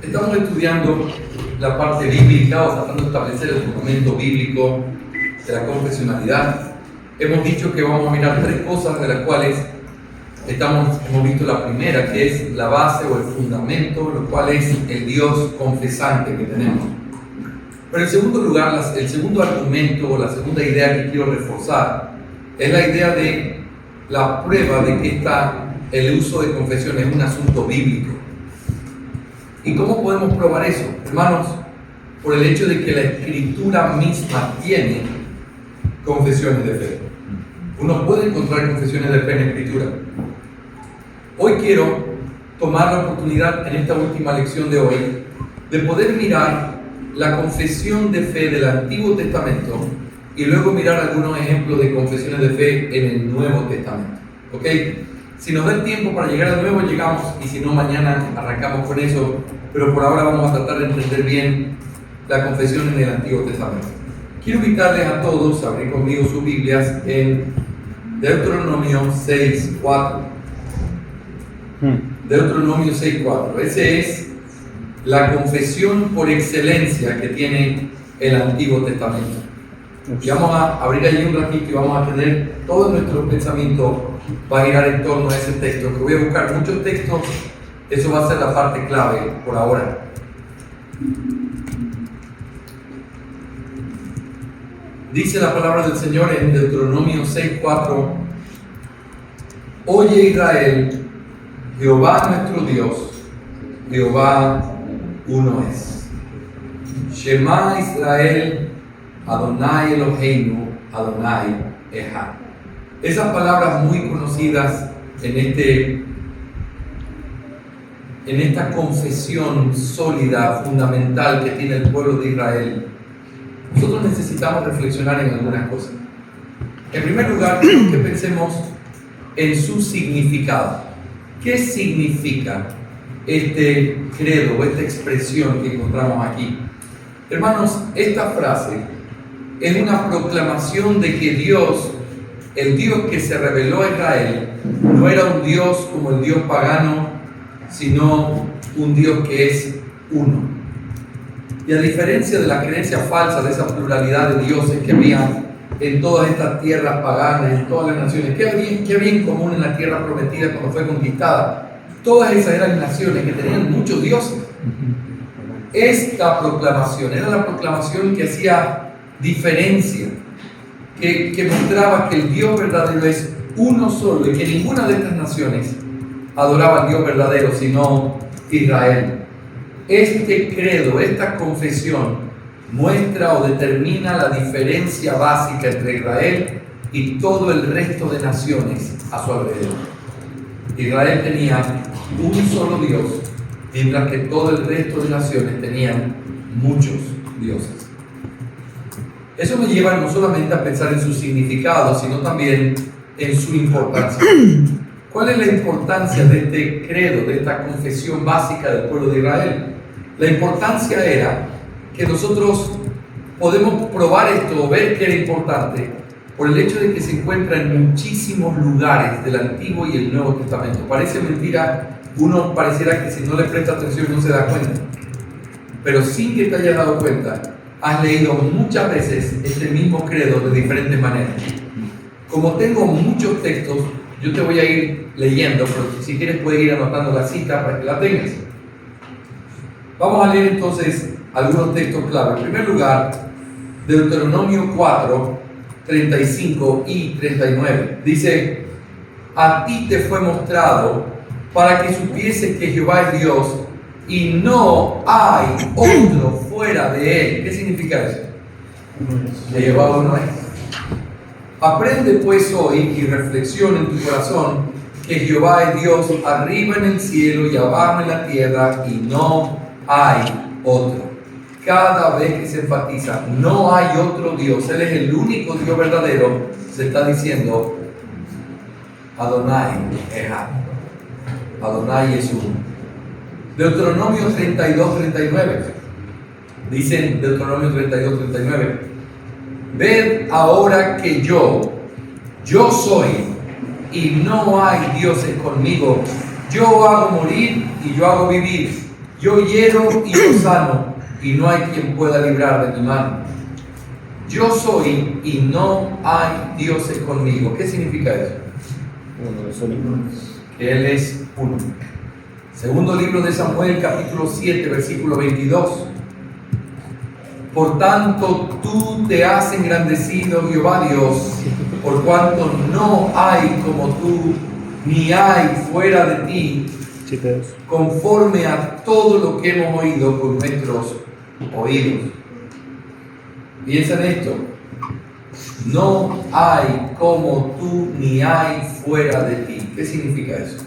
Estamos estudiando la parte bíblica o tratando de establecer el fundamento bíblico de la confesionalidad. Hemos dicho que vamos a mirar tres cosas de las cuales hemos visto la primera, que es la base o el fundamento, lo cual es el Dios confesante que tenemos. Pero en segundo lugar, el segundo argumento o la segunda idea que quiero reforzar es la idea de la prueba de que el uso de confesión es un asunto bíblico. ¿Y cómo podemos probar eso? Hermanos, por el hecho de que la Escritura misma tiene confesiones de fe. Uno puede encontrar confesiones de fe en la Escritura. Hoy quiero tomar la oportunidad en esta última lección de hoy de poder mirar la confesión de fe del Antiguo Testamento y luego mirar algunos ejemplos de confesiones de fe en el Nuevo Testamento. ¿Ok? Si nos da el tiempo para llegar al Nuevo, llegamos, y si no, mañana arrancamos con eso, pero por ahora vamos a tratar de entender bien la confesión en el Antiguo Testamento. Quiero invitarles a todos a abrir conmigo sus Biblias en Deuteronomio 6:4. Deuteronomio 6:4. Esa es la confesión por excelencia que tiene el Antiguo Testamento. Y vamos a abrir allí un ratito y vamos a tener todo nuestro pensamiento va a girar en torno a ese texto, que voy a buscar muchos textos. Eso va a ser la parte clave por ahora. Dice la palabra del Señor en Deuteronomio 6:4: Oye Israel, Jehová nuestro Dios, Jehová uno es. Shema Israel, Adonai Eloheinu, Adonai Echad. Esas palabras muy conocidas en esta confesión sólida, fundamental que tiene el pueblo de Israel, nosotros necesitamos reflexionar en algunas cosas. En primer lugar, quiero que pensemos en su significado. ¿Qué significa este credo o esta expresión que encontramos aquí? Hermanos, esta frase es una proclamación de que Dios, el Dios que se reveló a Israel, no era un Dios como el Dios pagano, sino un Dios que es uno. Y a diferencia de la creencia falsa de esa pluralidad de dioses que había en todas estas tierras paganas, en todas las naciones, ¿qué había en común en la tierra prometida cuando fue conquistada? Todas esas eran naciones que tenían muchos dioses. Esta proclamación era la proclamación que hacía diferencia, que mostraba que el Dios verdadero es uno solo y que ninguna de estas naciones adoraba al Dios verdadero, sino Israel. Este credo, esta confesión, muestra o determina la diferencia básica entre Israel y todo el resto de naciones a su alrededor. Israel tenía un solo Dios, mientras que todo el resto de naciones tenían muchos dioses. Eso me lleva no solamente a pensar en su significado, sino también en su importancia. ¿Cuál es la importancia de este credo, de esta confesión básica del pueblo de Israel? La importancia era que nosotros podemos probar esto o ver que era importante por el hecho de que se encuentra en muchísimos lugares del Antiguo y el Nuevo Testamento. Parece mentira, uno pareciera que si no le presta atención no se da cuenta. Pero sin que te hayas dado cuenta, has leído muchas veces este mismo credo de diferentes maneras. Como tengo muchos textos, yo te voy a ir leyendo, pero si quieres puedes ir anotando la cita para que la tengas. Vamos a leer entonces algunos textos clave. En primer lugar, Deuteronomio 4, 35 y 39. Dice: a ti te fue mostrado para que supieses que Jehová es Dios y no hay otro fuera de él. ¿Qué significa eso? Que Jehová uno es. Aprende pues hoy y reflexiona en tu corazón que Jehová es Dios arriba en el cielo y abajo en la tierra, y no hay otro. Cada vez que se enfatiza no hay otro Dios, Él es el único Dios verdadero, se está diciendo Adonai Echad. Adonai es uno. Deuteronomio 32, 39. Dice en Deuteronomio 32, 39: ved ahora que yo soy y no hay dioses conmigo. Yo hago morir y yo hago vivir. Yo hiero y yo sano, y no hay quien pueda librar de mi mano. Yo soy y no hay dioses conmigo. ¿Qué significa eso? Que Él es uno. Segundo libro de Samuel, capítulo 7, versículo 22. Por tanto, tú te has engrandecido, Jehová Dios, por cuanto no hay como tú, ni hay fuera de ti, conforme a todo lo que hemos oído con nuestros oídos. Piensa en esto. No hay como tú, ni hay fuera de ti. ¿Qué significa eso?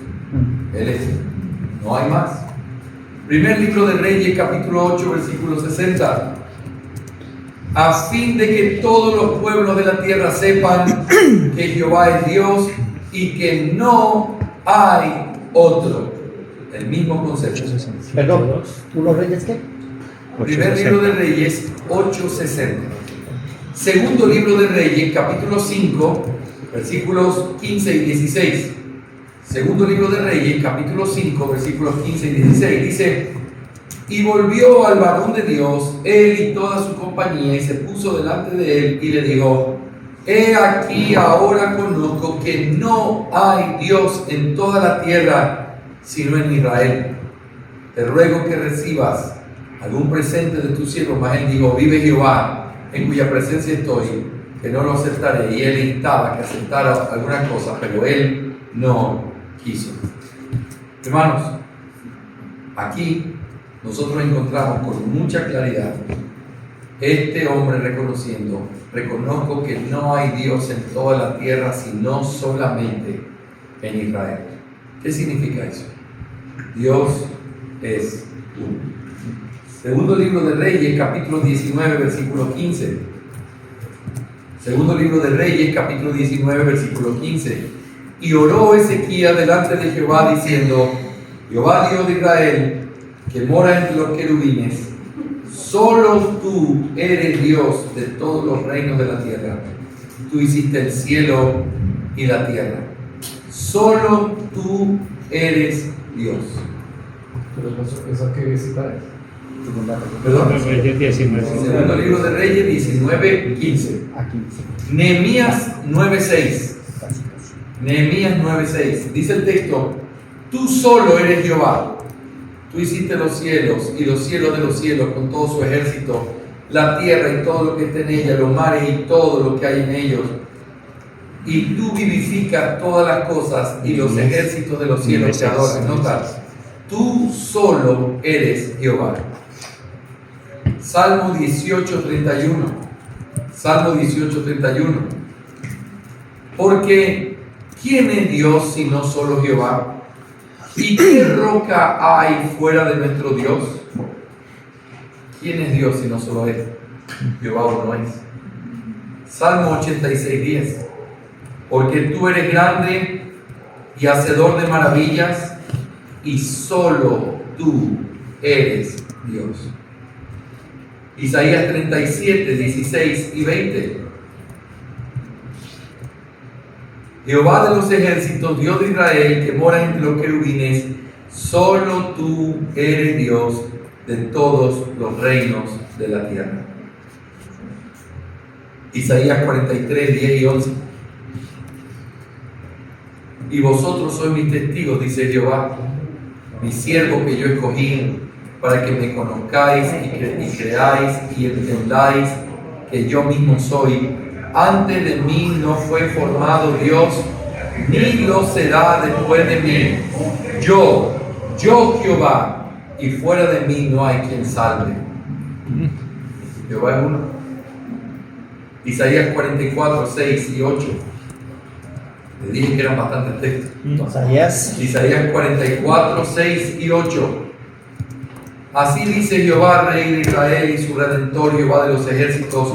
Él es. No hay más. Primer libro de Reyes, capítulo 8, versículo 60. A fin de que todos los pueblos de la tierra sepan que Jehová es Dios y que no hay otro. El mismo concepto. Perdón, ¿uno Reyes qué? Primer libro de Reyes, 8:60. Segundo libro de Reyes, capítulo 5, versículos 15 y 16. Segundo libro de Reyes, capítulo 5, versículos 15 y 16. Dice: y volvió al varón de Dios, él y toda su compañía, y se puso delante de él y le dijo: he aquí ahora conozco que no hay Dios en toda la tierra sino en Israel. Te ruego que recibas algún presente de tu siervo. Mas él dijo: vive Jehová, en cuya presencia estoy, que no lo aceptaré. Y él instaba que aceptara alguna cosa, pero él no quiso. Hermanos, aquí nosotros encontramos con mucha claridad este hombre reconozco que no hay Dios en toda la tierra sino solamente en Israel. ¿Qué significa eso? Dios es uno. Segundo libro de Reyes, capítulo 19, versículo 15. Segundo libro de Reyes, capítulo 19, versículo 15. Y oró Ezequías delante de Jehová diciendo: Jehová Dios de Israel, que mora entre los querubines, solo tú eres Dios de todos los reinos de la tierra. Tú hiciste el cielo y la tierra. Solo tú eres Dios. Pero eso que citar es. Perdón. Reyes 19. Segundo libro de Reyes 19, 15. Nehemías 9:6. Nehemías 9:6. Dice el texto: tú solo eres Jehová. Tú hiciste los cielos y los cielos de los cielos con todo su ejército, la tierra y todo lo que está en ella, los mares y todo lo que hay en ellos. Y tú vivificas todas las cosas y los ejércitos de los cielos te adoran. Notas, tú solo eres Jehová. Salmo 18:31. Salmo 18:31. Porque ¿quién es Dios sino solo Jehová? ¿Y qué roca hay fuera de nuestro Dios? ¿Quién es Dios sino solo Él? Jehová uno es. Salmo 86:10. Porque tú eres grande y hacedor de maravillas, y solo tú eres Dios. Isaías 37:16 y 20. Jehová de los ejércitos, Dios de Israel, que mora entre los querubines, solo tú eres Dios de todos los reinos de la tierra. Isaías 43:10 y 11. Y vosotros sois mis testigos, dice Jehová, mi siervo que yo escogí, para que me conozcáis y creáis y entendáis que yo mismo soy. Antes de mí no fue formado Dios, ni lo será después de mí. Yo Jehová, y fuera de mí no hay quien salve. Jehová es uno. Isaías 44:6 y 8. Le dije que eran bastantes textos. Isaías 44:6 y 8. Así dice Jehová, Rey de Israel y su Redentor, Jehová de los ejércitos: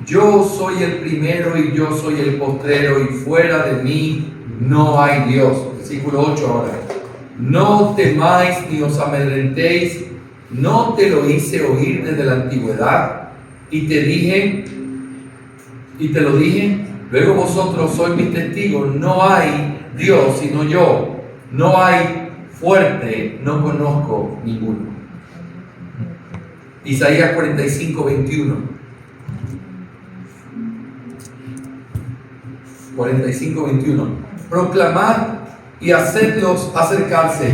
yo soy el primero y yo soy el postrero, y fuera de mí no hay Dios. Versículo 8 ahora. No temáis ni os amedrentéis, no te lo hice oír desde la antigüedad, y te lo dije. Luego vosotros sois mis testigos. No hay Dios sino yo. No hay fuerte, no conozco ninguno. Isaías 45, 21. 45, 21. Proclamad y hacedlos acercarse,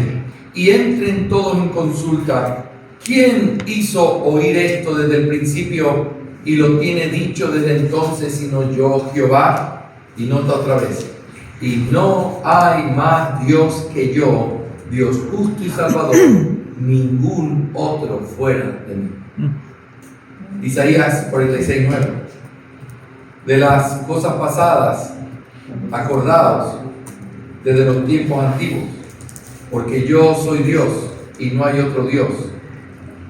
y entren todos en consulta. ¿Quién hizo oír esto desde el principio y lo tiene dicho desde entonces, sino yo, Jehová? Y nota otra vez. Y no hay más Dios que yo, Dios justo y salvador, ningún otro fuera de mí. Isaías 46, 9. De las cosas pasadas, acordaos desde los tiempos antiguos, porque yo soy Dios y no hay otro Dios,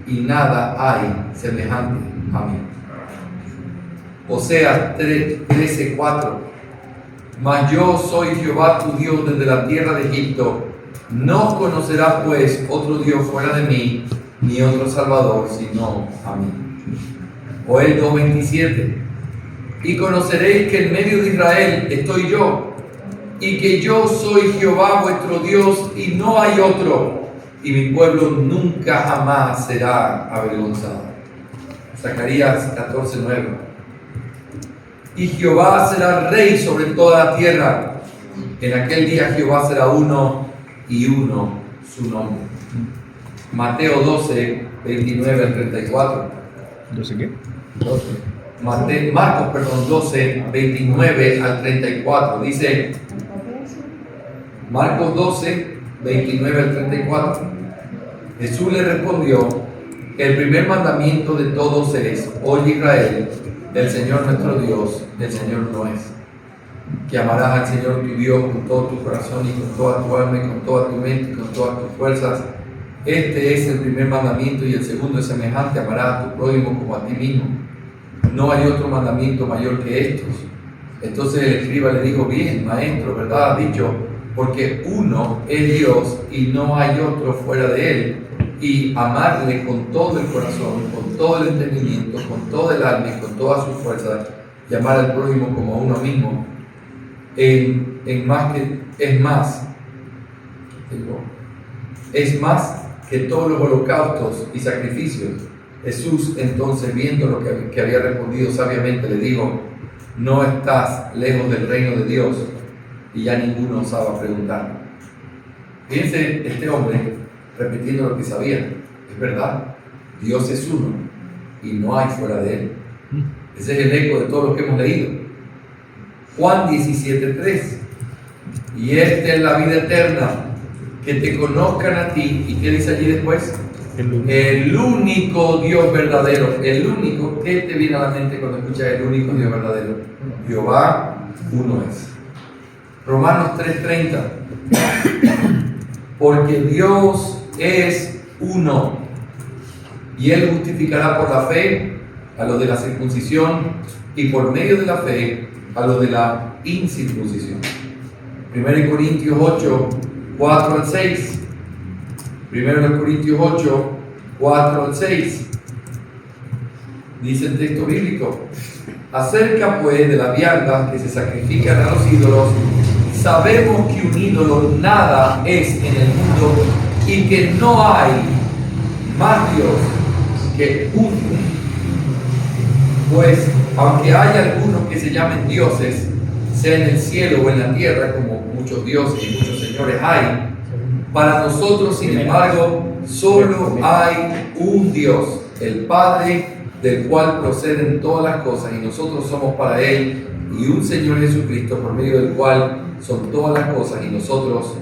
y nada hay semejante a mí. Oseas 13, 4. Mas yo soy Jehová tu Dios desde la tierra de Egipto. No conocerás pues otro Dios fuera de mí, ni otro Salvador sino a mí. Joel 2:27. Y conoceréis que en medio de Israel estoy yo, y que yo soy Jehová vuestro Dios, y no hay otro, y mi pueblo nunca jamás será avergonzado. Zacarías 14:9. Y Jehová será rey sobre toda la tierra. En aquel día Jehová será uno y uno su nombre. Mateo 12, 29 al 34. ¿12 qué? 12. Marcos 12, 29 al 34. Dice, Marcos 12, 29 al 34. Jesús le respondió, el primer mandamiento de todos es, oye Israel, el Señor nuestro Dios, el Señor no es. Que amarás al Señor tu Dios con todo tu corazón y con toda tu alma y con toda tu mente y con todas tus fuerzas. Este es el primer mandamiento, y el segundo es semejante, amarás a tu prójimo como a ti mismo. No hay otro mandamiento mayor que estos. Entonces el escriba le dijo, bien, maestro, ¿verdad? Ha dicho, porque uno es Dios y no hay otro fuera de él. Y amarle con todo el corazón, con todo el entendimiento, con todo el alma y con todas sus fuerzas, y amar al prójimo como a uno mismo, es más que todos los holocaustos y sacrificios. Jesús entonces, viendo lo que había respondido sabiamente, le dijo, no estás lejos del reino de Dios. Y ya ninguno osaba preguntar. Fíjense este hombre repitiendo lo que sabía. Es verdad, Dios es uno y no hay fuera de él. Ese es el eco de todo lo que hemos leído. Juan 17:3. Y esta es la vida eterna, que te conozcan a ti. ¿Y qué dice allí después? El único Dios verdadero. El único. ¿Qué te viene a la mente cuando escuchas el único Dios verdadero? Jehová uno es. Romanos 3:30. Porque Dios es uno, y Él justificará por la fe a los de la circuncisión y por medio de la fe a los de la incircuncisión. 1 Corintios 8, 4 al 6. 1 Corintios 8, 4 al 6. Dice el texto bíblico, acerca pues de las viandas que se sacrifican a los ídolos, sabemos que un ídolo nada es en el mundo y que no hay más Dios que uno. Pues aunque haya algunos que se llamen dioses, sea en el cielo o en la tierra, como muchos dioses y muchos señores hay, para nosotros, sin embargo, solo hay un Dios, el Padre, del cual proceden todas las cosas, y nosotros somos para Él, y un Señor Jesucristo, por medio del cual son todas las cosas, y nosotros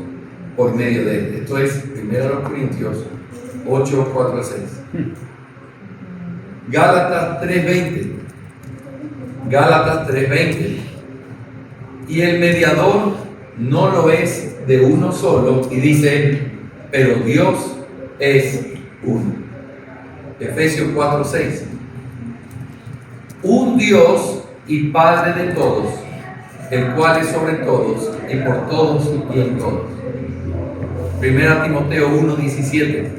por medio de Él. Esto es 1 Corintios 8, 4 al 6. Gálatas 3:20. Gálatas 3:20. Y el mediador no lo es de uno solo, y dice, pero Dios es uno. Efesios 4:6. Un Dios y Padre de todos, el cual es sobre todos y por todos y en todos. 1 Timoteo 1:17.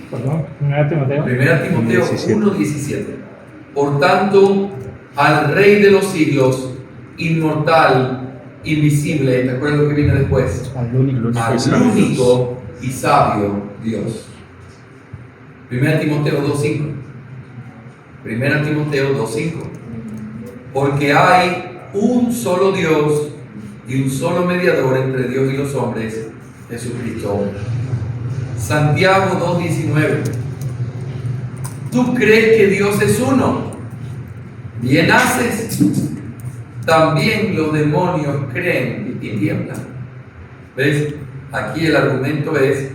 Perdón, 1 Timoteo. 1 Timoteo 1:17. Por tanto, al Rey de los siglos, inmortal, invisible, ¿te acuerdas lo que viene después? Al único. Al único y sabio Dios. 1 Timoteo 2.5. 1 Timoteo 2.5. Porque hay un solo Dios y un solo mediador entre Dios y los hombres, Jesucristo. Santiago 2.19. ¿Tú crees que Dios es uno? Bien haces. También los demonios creen y tiemblan. ¿Ves? Aquí el argumento es,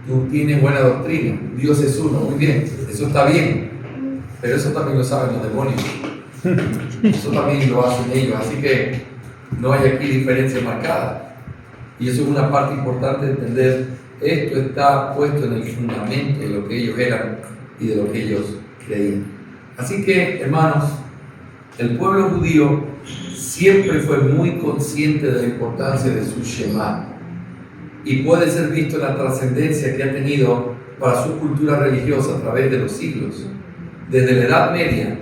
tú tienes buena doctrina, Dios es uno, muy bien, eso está bien, pero eso también lo saben los demonios, eso también lo hacen ellos, así que no hay aquí diferencia marcada. Y eso es una parte importante de entender, esto está puesto en el fundamento de lo que ellos eran y de lo que ellos creían. Así que, hermanos, el pueblo judío siempre fue muy consciente de la importancia de su Shema, y puede ser visto en la trascendencia que ha tenido para su cultura religiosa a través de los siglos. Desde la Edad Media,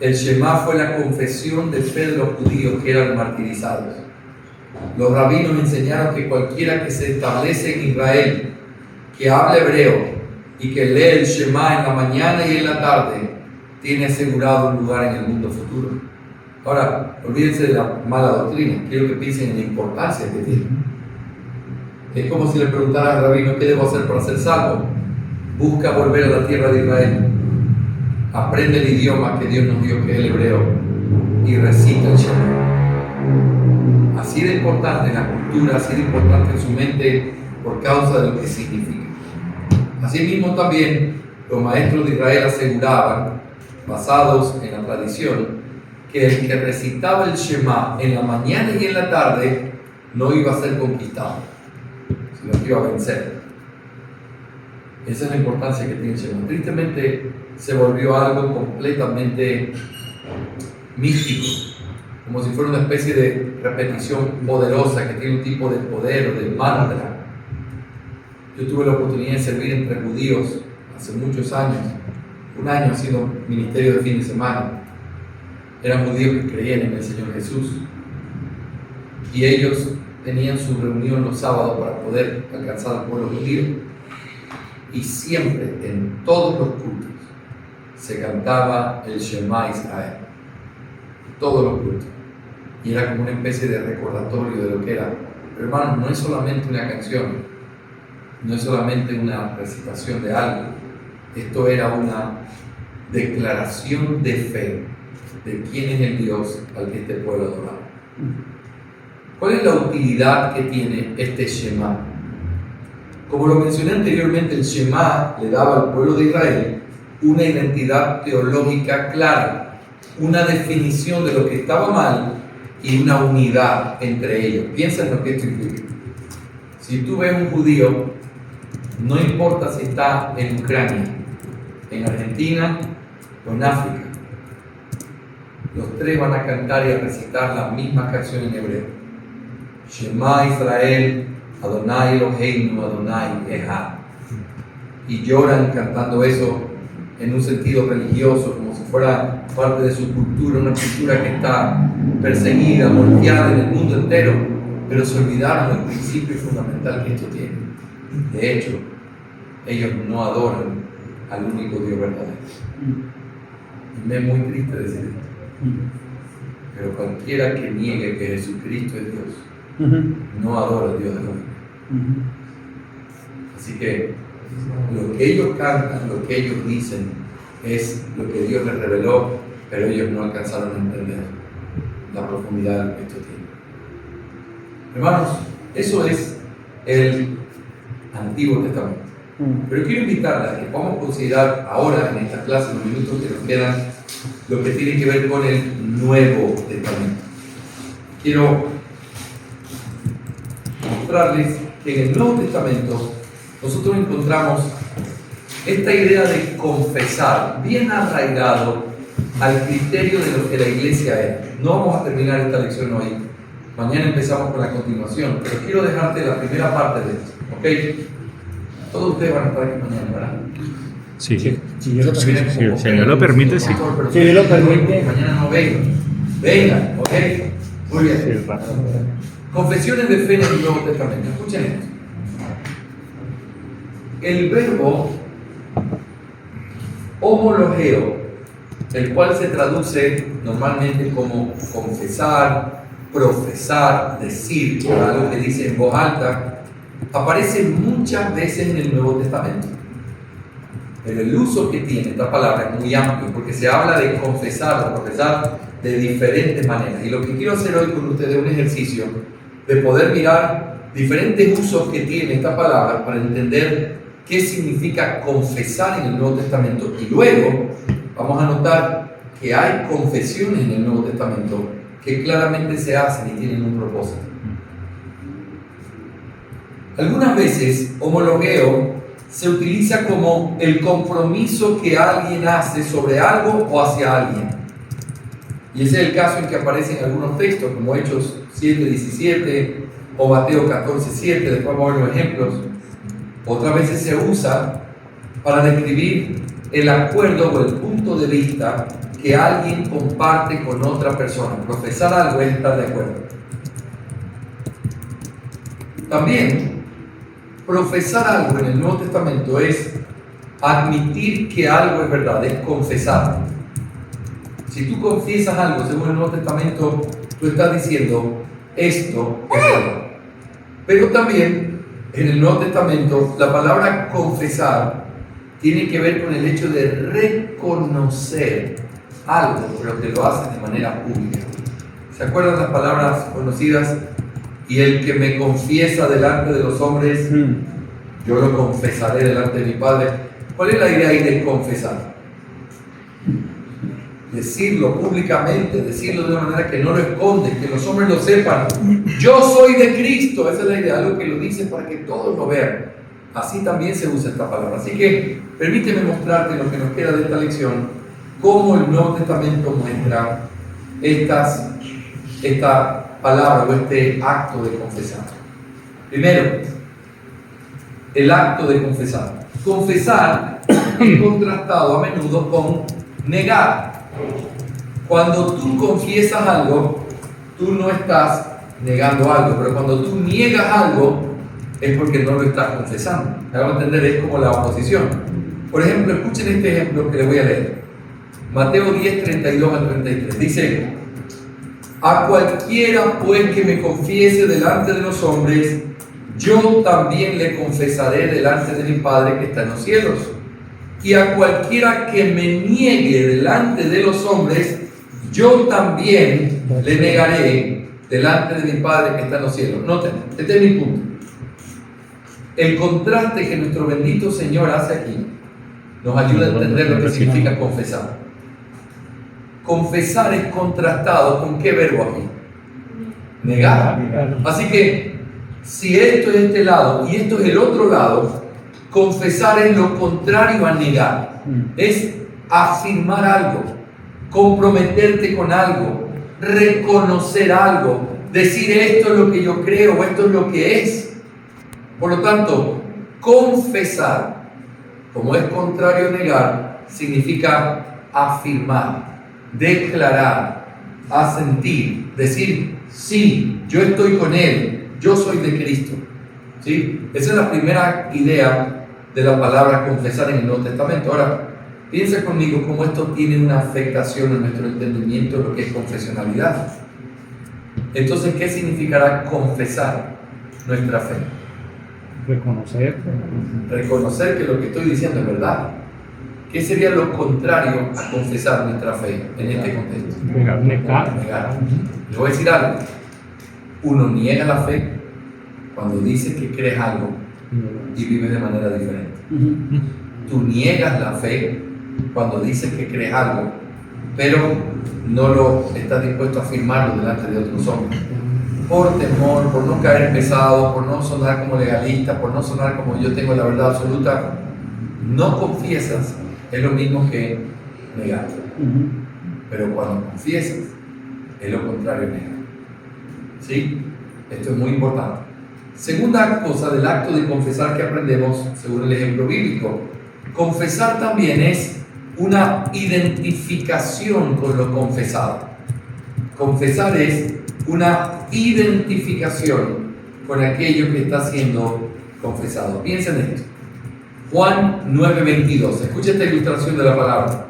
el Shema fue la confesión de fe de los judíos que eran martirizados. Los rabinos enseñaron que cualquiera que se establece en Israel, que habla hebreo y que lee el Shema en la mañana y en la tarde, tiene asegurado un lugar en el mundo futuro. Ahora, olvídense de la mala doctrina, quiero que piensen en la importancia que tiene. Es como si le preguntara al rabino, ¿qué debo hacer para ser salvo? Busca volver a la tierra de Israel. Aprende el idioma que Dios nos dio, que es el hebreo, y recita el Shema. Así de importante en la cultura, así de importante en su mente, por causa de lo que significa. Asimismo también, los maestros de Israel aseguraban, basados en la tradición, que el que recitaba el Shema en la mañana y en la tarde no iba a ser conquistado, sino que iba a vencer. Esa es la importancia que tiene el Shema. Tristemente se volvió algo completamente místico, como si fuera una especie de repetición poderosa que tiene un tipo de poder o de mantra. Yo tuve la oportunidad de servir entre judíos hace muchos años, un año haciendo ministerio de fin de semana. Eran judíos que creían en el Señor Jesús y ellos tenían su reunión los sábados para poder alcanzar al pueblo judío, y siempre en todos los cultos se cantaba el Shema Israel, todos los cultos, y era como una especie de recordatorio de lo que era. Pero hermanos, no es solamente una canción, no es solamente una recitación de algo, esto era una declaración de fe de quién es el Dios al que este pueblo adoraba. ¿Cuál es la utilidad que tiene este Shema? Como lo mencioné anteriormente, el Shema le daba al pueblo de Israel una identidad teológica clara, una definición de lo que estaba mal y una unidad entre ellos. Piensa en lo que esto implica. Si tú ves un judío, no importa si está en Ucrania, en Argentina o en África, los tres van a cantar y a recitar la misma canción en hebreo. Shema Israel, Adonai Eloheinu, Adonai Echad. Y lloran cantando eso en un sentido religioso, como si fuera parte de su cultura, una cultura que está perseguida, golpeada en el mundo entero, pero se olvidaron del principio fundamental que esto tiene. De hecho, ellos no adoran al único Dios verdadero. Y me es muy triste decir esto, pero cualquiera que niegue que Jesucristo es Dios, no adora a Dios de la Biblia. Así que lo que ellos cantan, lo que ellos dicen, es lo que Dios les reveló, pero ellos no alcanzaron a entender la profundidad que esto tiene. Hermanos, eso es el Antiguo Testamento. Pero quiero invitarles a que podamos considerar ahora, en esta clase, en los minutos que nos quedan, lo que tiene que ver con el Nuevo Testamento. Quiero mostrarles que en el Nuevo Testamento nosotros encontramos esta idea de confesar, bien arraigado al criterio de lo que la iglesia es. No vamos a terminar esta lección hoy. Mañana empezamos con la continuación, pero quiero dejarte la primera parte de esto, ¿ok? Todos ustedes van a estar aquí mañana, ¿verdad? Sí, sí. Si Dios lo Sí, permite. si el Señor lo permite, sí. Si Dios lo permite. Mañana no vengan. Vengan, ¿ok? Muy bien. Sí, Confesiones de fe en el Nuevo Testamento. Escuchen esto. El verbo homologeo, el cual se traduce normalmente como confesar, profesar, decir, algo que dice en voz alta, aparece muchas veces en el Nuevo Testamento. Pero el uso que tiene esta palabra es muy amplio, porque se habla de confesar o profesar de diferentes maneras. Y lo que quiero hacer hoy con ustedes es un ejercicio de poder mirar diferentes usos que tiene esta palabra para entender qué significa confesar en el Nuevo Testamento. Y luego vamos a notar que hay confesiones en el Nuevo Testamento que claramente se hacen y tienen un propósito. Algunas veces, homologueo se utiliza como el compromiso que alguien hace sobre algo o hacia alguien. Y ese es el caso en que aparecen algunos textos, como Hechos 7:17 o Mateo 14:7, después vamos a ver los ejemplos. Otras veces se usa para describir el acuerdo o el punto de vista que alguien comparte con otra persona. Profesar algo es estar de acuerdo. También, profesar algo en el Nuevo Testamento es admitir que algo es verdad, es confesar. Si tú confiesas algo según el Nuevo Testamento, tú estás diciendo esto es verdad. Pero también en el Nuevo Testamento la palabra confesar tiene que ver con el hecho de reconocer algo, pero que lo haces de manera pública. ¿Se acuerdan las palabras conocidas? Y el que me confiesa delante de los hombres, yo lo confesaré delante de mi Padre. ¿Cuál es la idea ahí de confesar? Decirlo públicamente, decirlo de una manera que no lo esconde, que los hombres lo sepan. Yo soy de Cristo, esa es la idea, algo que lo dice para que todos lo vean. Así también se usa esta palabra. Así que permíteme mostrarte lo que nos queda de esta lección, cómo el Nuevo Testamento muestra esta palabra o este acto de confesar. Primero, el acto de confesar. Confesar es contrastado a menudo con negar. Cuando tú confiesas algo, tú no estás negando algo, pero cuando tú niegas algo, es porque no lo estás confesando. Me hago entender, es como la oposición. Por ejemplo, escuchen este ejemplo que les voy a leer. Mateo 10, 32 al 33. Dice: a cualquiera pues que me confiese delante de los hombres, yo también le confesaré delante de mi Padre que está en los cielos. Y a cualquiera que me niegue delante de los hombres, yo también le negaré delante de mi Padre que está en los cielos. Noten, este es mi punto. El contraste que nuestro bendito Señor hace aquí nos ayuda a entender lo que significa confesar. Confesar es contrastado con ¿qué verbo aquí? Negar. Así que si esto es este lado y esto es el otro lado, confesar es lo contrario a negar. Es afirmar algo, comprometerte con algo, reconocer algo, decir esto es lo que yo creo o esto es lo que es. Por lo tanto, confesar, como es contrario a negar, significa afirmar, declarar, asentir, decir, sí, yo estoy con Él, yo soy de Cristo. ¿Sí? Esa es la primera idea de la palabra confesar en el Nuevo Testamento. Ahora, piensa conmigo cómo esto tiene una afectación en nuestro entendimiento de lo que es confesionalidad. Entonces, ¿qué significará confesar nuestra fe? Reconocer que lo que estoy diciendo es verdad. ¿Qué sería lo contrario a confesar nuestra fe en este contexto? Negar. Le voy a decir algo. Uno niega la fe cuando dice que crees algo y vives de manera diferente. Tú niegas la fe cuando dices que crees algo, pero no lo estás dispuesto a afirmarlo delante de otros hombres. Por temor, por no caer pesado, por no sonar como legalista, por no sonar como yo tengo la verdad absoluta, no confiesas, es lo mismo que negar. Pero cuando confiesas, es lo contrario a negar. ¿Sí? Esto es muy importante. Segunda cosa del acto de confesar que aprendemos, según el ejemplo bíblico, confesar también es una identificación con lo confesado. Confesar es una identificación con aquello que está siendo confesado. Piensen en esto. Juan 9:22. Escucha esta ilustración de la palabra.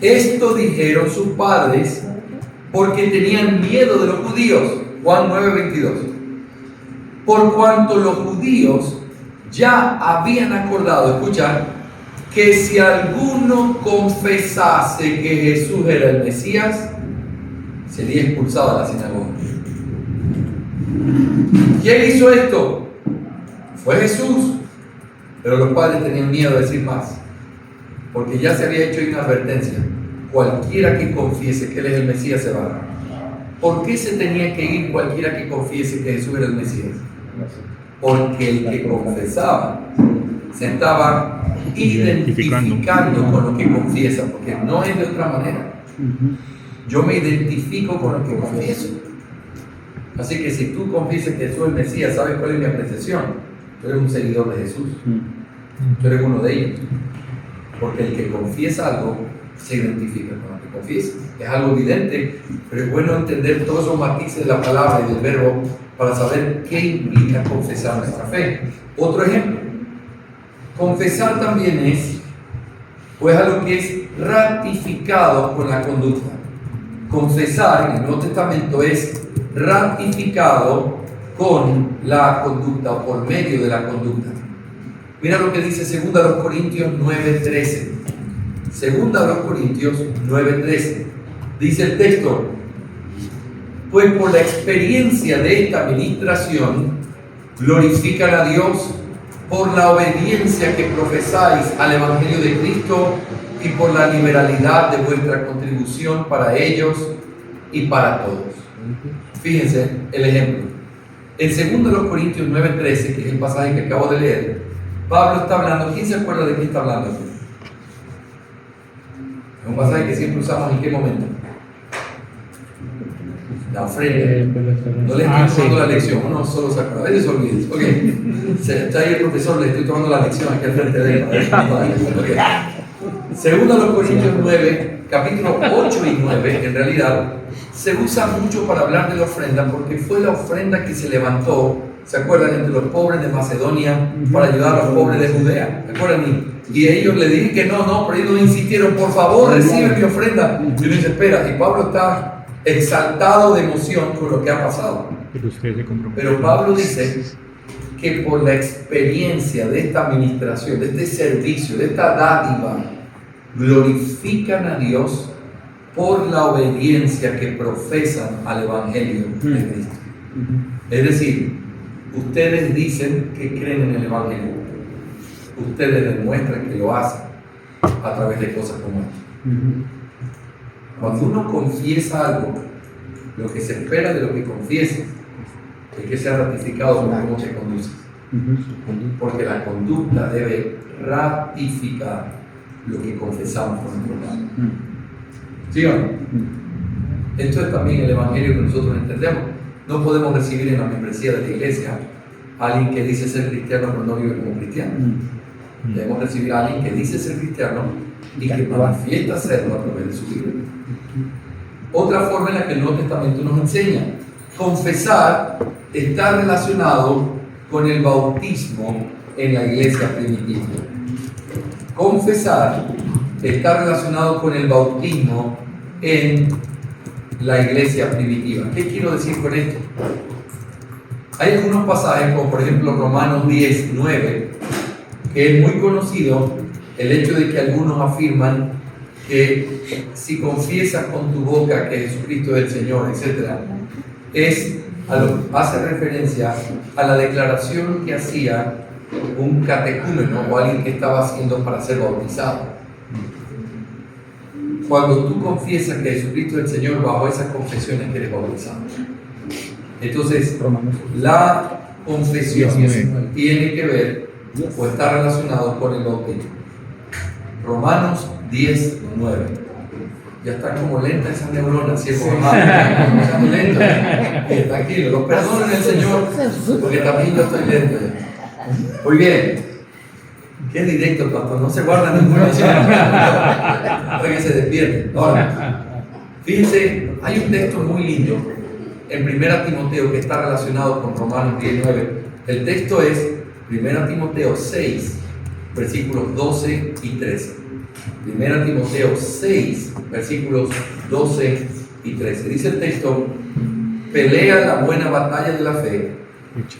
Esto dijeron sus padres porque tenían miedo de los judíos. Juan 9:22. Por cuanto los judíos ya habían acordado, escucha, que si alguno confesase que Jesús era el Mesías, sería expulsado de la sinagoga. ¿Quién hizo esto? Fue Jesús. Pero los padres tenían miedo de decir más, porque ya se había hecho una advertencia. Cualquiera que confiese que Él es el Mesías se va. ¿Por qué se tenía que ir cualquiera que confiese que Jesús era el Mesías? Porque el que confesaba se estaba identificando con lo que confiesa, porque no es de otra manera. Yo me identifico con lo que confieso. Así que si tú confiesas que Jesús es el Mesías, ¿sabes cuál es mi apreciación? Tú eres un seguidor de Jesús. Tú eres uno de ellos. Porque el que confiesa algo se identifica con lo que confiesa. Es algo evidente, pero es bueno entender todos esos matices de la palabra y del verbo para saber qué implica confesar nuestra fe. Otro ejemplo. Confesar también es, pues, algo que es ratificado con la conducta. Confesar en el Nuevo Testamento es ratificado con la conducta o por medio de la conducta. Mira lo que dice 2 Corintios 9:13. 2 Corintios 9:13. Dice el texto: pues por la experiencia de esta administración glorifican a Dios por la obediencia que profesáis al Evangelio de Cristo y por la liberalidad de vuestra contribución para ellos y para todos. Fíjense el ejemplo. En 2 Corintios 9:13, que es el pasaje que acabo de leer, Pablo está hablando. ¿Quién se acuerda de qué está hablando? Es un pasaje que siempre usamos. ¿En qué momento? La ofrenda. No le estoy tomando la lección, uno solo se acuerda. A veces olvides. Ok. Está ahí el profesor, le estoy tomando la lección aquí al frente de él. Okay. 2 Corintios 9, capítulo 8 y 9, en realidad, se usa mucho para hablar de la ofrenda porque fue la ofrenda que se levantó, ¿se acuerdan? Entre los pobres de Macedonia para ayudar a los pobres de Judea, ¿se acuerdan? Y ellos le dije que no, pero ellos insistieron, por favor, recibe mi ofrenda. Y uno dice, espera, y Pablo está exaltado de emoción con lo que ha pasado. Pero Pablo dice que por la experiencia de esta administración, de este servicio, de esta dádiva, glorifican a Dios por la obediencia que profesan al Evangelio de Cristo. Es decir, ustedes dicen que creen en el Evangelio, ustedes demuestran que lo hacen a través de cosas como esta. Cuando uno confiesa algo, lo que se espera de lo que confiesa es que sea ratificado por cómo se conduce. Porque la conducta debe ratificar lo que confesamos con nuestro lado. ¿Sí o no? Esto es también el Evangelio que nosotros entendemos. No podemos recibir en la membresía de la iglesia a alguien que dice ser cristiano pero no vive como cristiano. Debemos recibir a alguien que dice ser cristiano y que manifiesta serlo a través de su vida. Otra forma en la que el Nuevo Testamento nos enseña: confesar está relacionado con el bautismo en la iglesia primitiva. Confesar está relacionado con el bautismo en la iglesia primitiva. ¿Qué quiero decir con esto? Hay algunos pasajes, como por ejemplo Romanos 10:9, que es muy conocido el hecho de que algunos afirman que si confiesas con tu boca que Jesucristo es el Señor, etc., hace referencia a la declaración que hacía un catecúmeno o alguien que estaba haciendo para ser bautizado. Cuando tú confiesas que Jesucristo es el Señor, bajo esas confesiones que eres bautizado. Entonces, la confesión tiene que ver o está relacionado con el bautismo. Romanos 10:9. Ya está como lenta esa neurona, ¿sí? Está muy lenta. Tranquilo, los perdonen el Señor, porque también yo estoy lento. Muy bien. Qué directo, pastor, no se guarda ninguna opción para que se despierte. Ahora, fíjense, hay un texto muy lindo en 1 Timoteo que está relacionado con Romanos 10:9. El texto es 1 Timoteo 6, versículos 12 y 13. 1 Timoteo 6, versículos 12 y 13. Dice el texto: pelea la buena batalla de la fe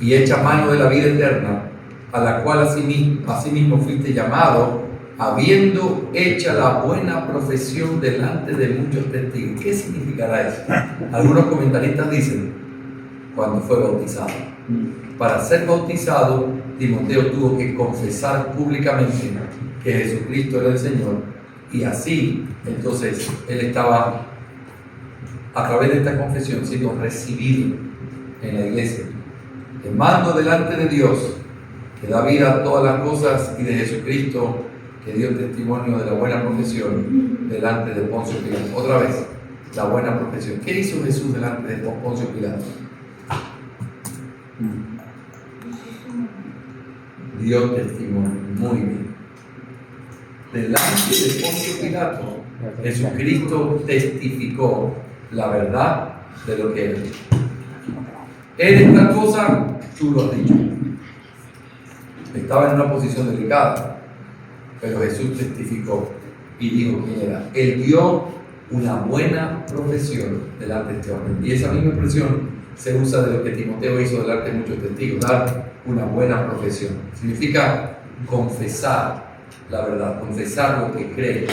y echa mano de la vida eterna, a la cual asimismo fuiste llamado, habiendo hecha la buena profesión delante de muchos testigos. ¿Qué significará eso? Algunos comentaristas dicen: cuando fue bautizado. Para ser bautizado, Timoteo tuvo que confesar públicamente que Jesucristo era el Señor, y así, entonces, él estaba, a través de esta confesión, siendo recibido en la iglesia, quemando delante de Dios, que da vida a todas las cosas, y de Jesucristo, que dio testimonio de la buena profesión delante de Poncio Pilato. Otra vez, la buena profesión. ¿Qué hizo Jesús delante de Poncio Pilato? Dio testimonio. Muy bien. Delante de Poncio Pilato, Jesucristo testificó la verdad de lo que era. Eres tal cosa, tú lo has dicho. Estaba en una posición delicada, pero Jesús testificó y dijo quién era. Él dio una buena profesión delante de este hombre. Y esa misma expresión se usa de lo que Timoteo hizo delante de muchos testigos: dar una buena profesión. Significa confesar la verdad, confesar lo que cree.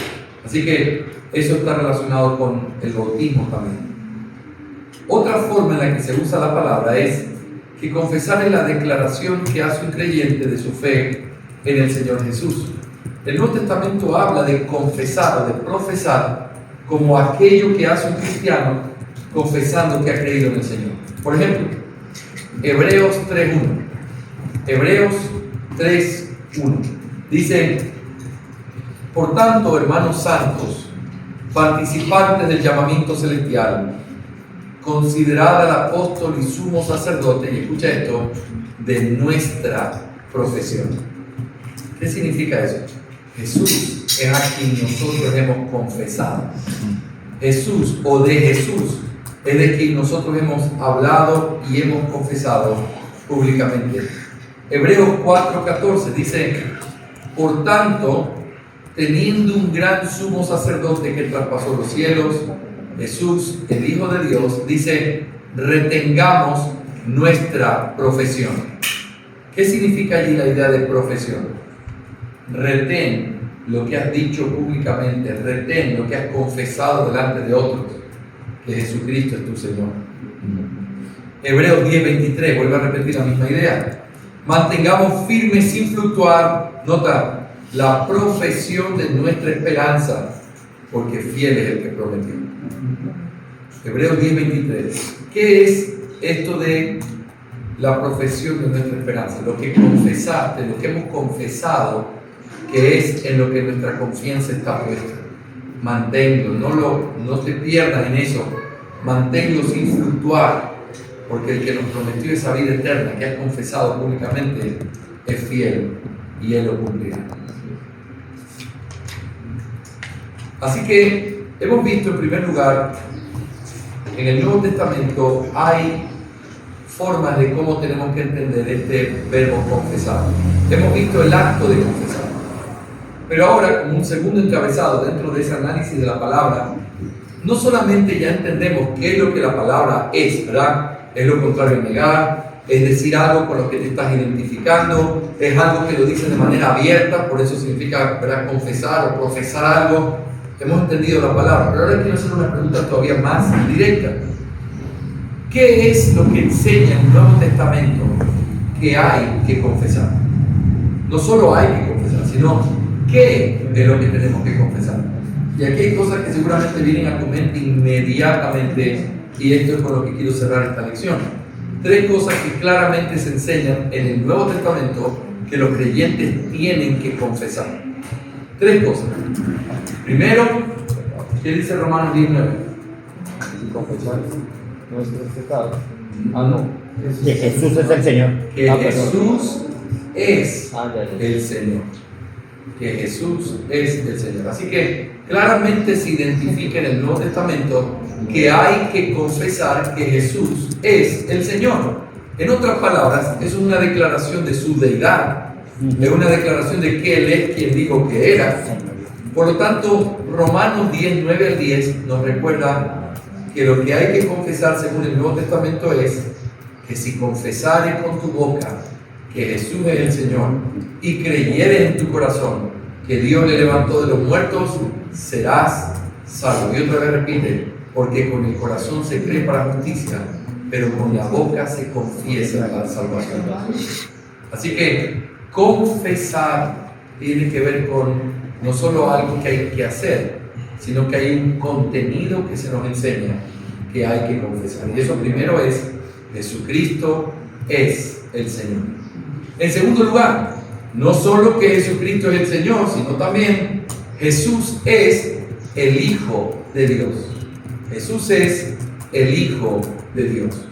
Así que eso está relacionado con el bautismo también. Otra forma en la que se usa la palabra es que confesar es la declaración que hace un creyente de su fe en el Señor Jesús. El Nuevo Testamento habla de confesar o de profesar como aquello que hace un cristiano confesando que ha creído en el Señor. Por ejemplo, Hebreos 3.1. Hebreos 3.1 dice: por tanto, hermanos santos, participantes del llamamiento celestial, considerad al apóstol y sumo sacerdote, y escucha esto, de nuestra profesión. ¿Qué significa eso? Jesús es a quien nosotros hemos confesado. Jesús, o de Jesús, es de quien nosotros hemos hablado y hemos confesado públicamente. Hebreos 4.14 dice: por tanto, teniendo un gran sumo sacerdote que traspasó los cielos, Jesús, el Hijo de Dios, dice: retengamos nuestra profesión. ¿Qué significa allí la idea de profesión? Retén lo que has dicho públicamente, retén lo que has confesado delante de otros, que Jesucristo es tu Señor. Hebreos 10.23 vuelve a repetir la misma idea. Mantengamos firmes sin fluctuar, nota, la profesión de nuestra esperanza, porque fiel es el que prometió. Hebreos 10.23. ¿Qué es esto de la profesión de nuestra esperanza? Lo que confesaste, lo que hemos confesado, que es en lo que nuestra confianza está puesta. Manténlo, no te pierdas en eso. Manténlo sin fluctuar, porque el que nos prometió esa vida eterna que has confesado públicamente es fiel y Él lo cumplirá. Así que hemos visto, en primer lugar, en el Nuevo Testamento hay formas de cómo tenemos que entender este verbo confesar. Hemos visto el acto de confesar. Pero ahora, como un segundo encabezado dentro de ese análisis de la palabra, no solamente ya entendemos qué es lo que la palabra es, ¿verdad? Es lo contrario a negar, es decir algo con lo que te estás identificando, es algo que lo dices de manera abierta, por eso significa, ¿verdad?, confesar o profesar algo. Hemos entendido la palabra, pero ahora quiero hacer una pregunta todavía más directa. ¿Qué es lo que enseña el Nuevo Testamento que hay que confesar? No solo hay que confesar, sino ¿qué es lo que tenemos que confesar? Y aquí hay cosas que seguramente vienen a tu mente inmediatamente, y esto es con lo que quiero cerrar esta lección. 3 cosas que claramente se enseñan en el Nuevo Testamento que los creyentes tienen que confesar. 3 cosas. Primero, ¿qué dice Romanos 19? Confesar nuestros pecados. No. Que Jesús es el Señor. Que Jesús es Ya. el Señor. Que Jesús es el Señor. Así que claramente se identifica en el Nuevo Testamento que hay que confesar que Jesús es el Señor. En otras palabras, es una declaración de su deidad, es una declaración de que Él es quien dijo que era. Por lo tanto, Romanos 10, 9 al 10 nos recuerda que lo que hay que confesar según el Nuevo Testamento es que si confesares con tu boca que Jesús es el Señor y creyeres en tu corazón que Dios le levantó de los muertos, serás salvo. Y otra vez repite, porque con el corazón se cree para justicia, pero con la boca se confiesa para salvación. Así que confesar tiene que ver con no solo algo que hay que hacer, sino que hay un contenido que se nos enseña que hay que confesar. Y eso primero es, Jesucristo es el Señor. En segundo lugar, no solo que Jesucristo es el Señor, sino también Jesús es el Hijo de Dios. Jesús es el Hijo de Dios.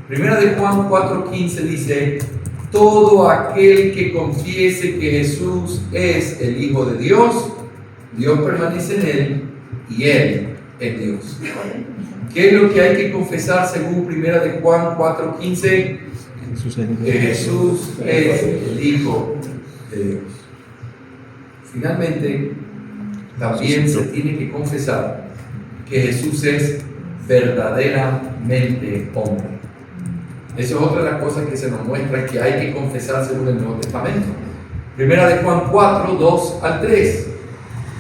Primera de Juan 4:15 dice: todo aquel que confiese que Jesús es el Hijo de Dios, Dios permanece en él y él en Dios. ¿Qué es lo que hay que confesar según Primera de Juan 4:15? Que Jesús es el Hijo de Dios. Finalmente, también se tiene que confesar que Jesús es verdaderamente hombre. Eso es otra de las cosas que se nos muestra que hay que confesar según el Nuevo Testamento. Primera de Juan 4, 2 al 3.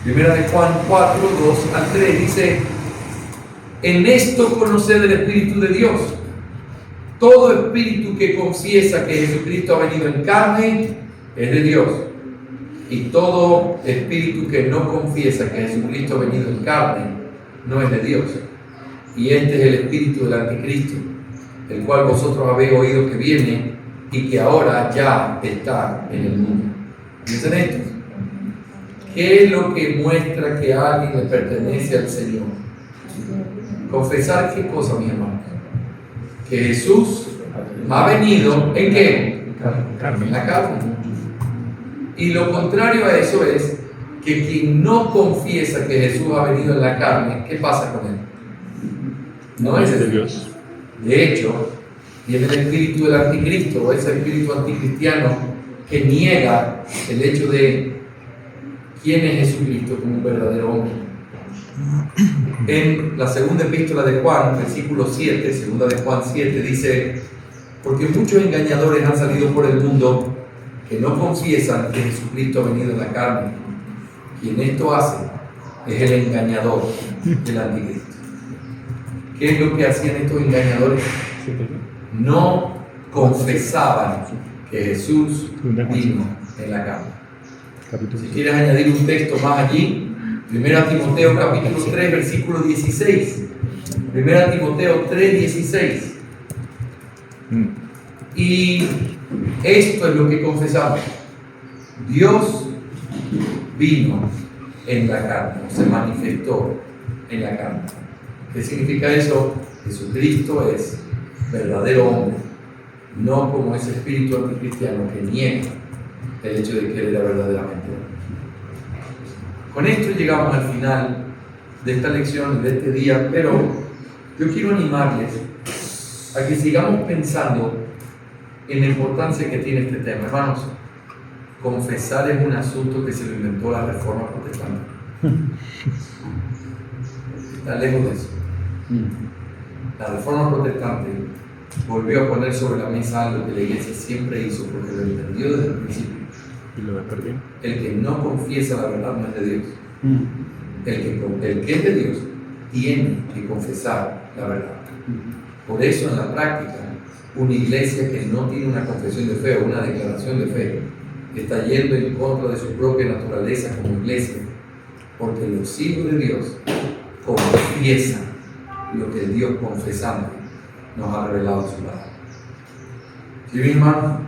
Primera de Juan 4, 2 al 3 dice: en esto conoced el Espíritu de Dios. Todo espíritu que confiesa que Jesucristo ha venido en carne es de Dios. Y todo espíritu que no confiesa que Jesucristo ha venido en carne no es de Dios. Y este es el espíritu del anticristo, el cual vosotros habéis oído que viene y que ahora ya está en el mundo. ¿Dicen esto? ¿Qué es lo que muestra que alguien le pertenece al Señor? Confesar qué cosa, mi hermano. Que Jesús ha venido ¿en qué? En la carne. Y lo contrario a eso es que quien no confiesa que Jesús ha venido en la carne, ¿qué pasa con él? No es de Dios. De hecho, viene el espíritu del anticristo, o ese espíritu anticristiano que niega el hecho de quién es Jesucristo como un verdadero hombre. En la segunda epístola de Juan, versículo 7, segunda de Juan 7, dice: porque muchos engañadores han salido por el mundo que no confiesan que Jesucristo ha venido en la carne. Quien esto hace es el engañador del anticristo. ¿Qué es lo que hacían estos engañadores? No confesaban que Jesús vino en la carne. Si quieres añadir un texto más allí, 1 Timoteo capítulo 3, versículo 16. 1 Timoteo 3, 16. Y esto es lo que confesamos: Dios vino en la carne, se manifestó en la carne. ¿Qué significa eso? Jesucristo es verdadero hombre, no como ese espíritu anticristiano que niega el hecho de que Él era verdaderamente hombre. Con esto llegamos al final de esta lección, de este día, pero yo quiero animarles a que sigamos pensando en la importancia que tiene este tema. Hermanos, confesar es un asunto que se lo inventó la Reforma Protestante. Está lejos de eso. La Reforma Protestante volvió a poner sobre la mesa algo que la Iglesia siempre hizo, porque lo entendió desde el principio. Y lo perdió. El que no confiesa la verdad no es de Dios. El que es de Dios tiene que confesar la verdad. Por eso, en la práctica, una iglesia que no tiene una confesión de fe o una declaración de fe está yendo en contra de su propia naturaleza como iglesia, porque los hijos de Dios confiesan lo que Dios confesando nos ha revelado en su palabra. ¿Sí, mi hermano?